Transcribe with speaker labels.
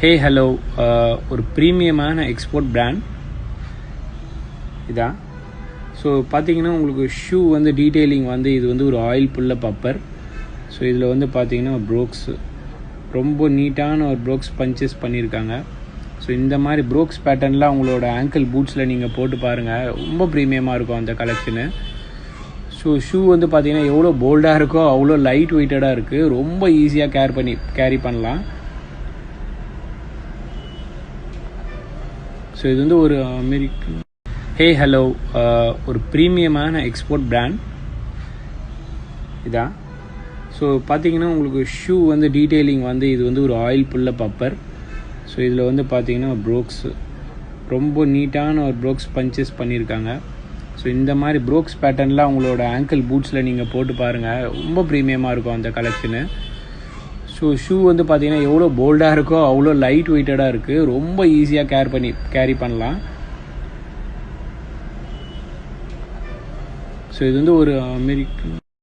Speaker 1: Hey hello ஒரு ப்ரீமியமான export brand இதான். So பார்த்தீங்கன்னா உங்களுக்கு ஷூ வந்து டீட்டெயிலிங் வந்து இது வந்து ஒரு ஆயில் புல்ல பப்பர். ஸோ இதில் வந்து பார்த்தீங்கன்னா ப்ரோக்ஸ் ரொம்ப நீட்டான ஒரு ப்ரோக்ஸ் பஞ்சஸ் பண்ணியிருக்காங்க. ஸோ இந்த மாதிரி ப்ரோக்ஸ் பேட்டர்னில் உங்களோட ஆங்கிள் பூட்ஸில் நீங்கள் போட்டு பாருங்கள், ரொம்ப ப்ரீமியமாக இருக்கும் அந்த கலெக்ஷனு. ஸோ ஷூ வந்து பார்த்தீங்கன்னா எவ்வளோ போல்டாக இருக்கோ அவ்வளோ லைட் வெயிட்டடாக இருக்குது, ரொம்ப ஈஸியாக கேரி பண்ணலாம். ஸோ இது வந்து ஒரு அமெரிக்கன் ஹே ஹலோ ஒரு ப்ரீமியமான எக்ஸ்போர்ட் பிராண்ட் இதான். ஸோ பார்த்தீங்கன்னா உங்களுக்கு ஷூ வந்து டீட்டெயிலிங் வந்து இது வந்து ஒரு ஆயில் புல்ல பப்பர். ஸோ இதில் வந்து பார்த்தீங்கன்னா ப்ரோக்ஸ் ரொம்ப நீட்டான ஒரு ப்ரோக்ஸ் பஞ்சஸ் பண்ணியிருக்காங்க. ஸோ இந்த மாதிரி ப்ரோக்ஸ் பேட்டர்னில் உங்களோட ஆங்கிள் பூட்ஸில் நீங்கள் போட்டு பாருங்கள், ரொம்ப ப்ரீமியமாக இருக்கும் அந்த கலெக்ஷனு. ஸோ ஷூ வந்து பார்த்தீங்கன்னா எவ்வளோ போல்டாக இருக்கோ அவ்வளோ லைட் வெயிட்டடாக இருக்குது, ரொம்ப ஈஸியாக கேரி பண்ணலாம். ஸோ இது வந்து ஒரு அமெரிக்கன்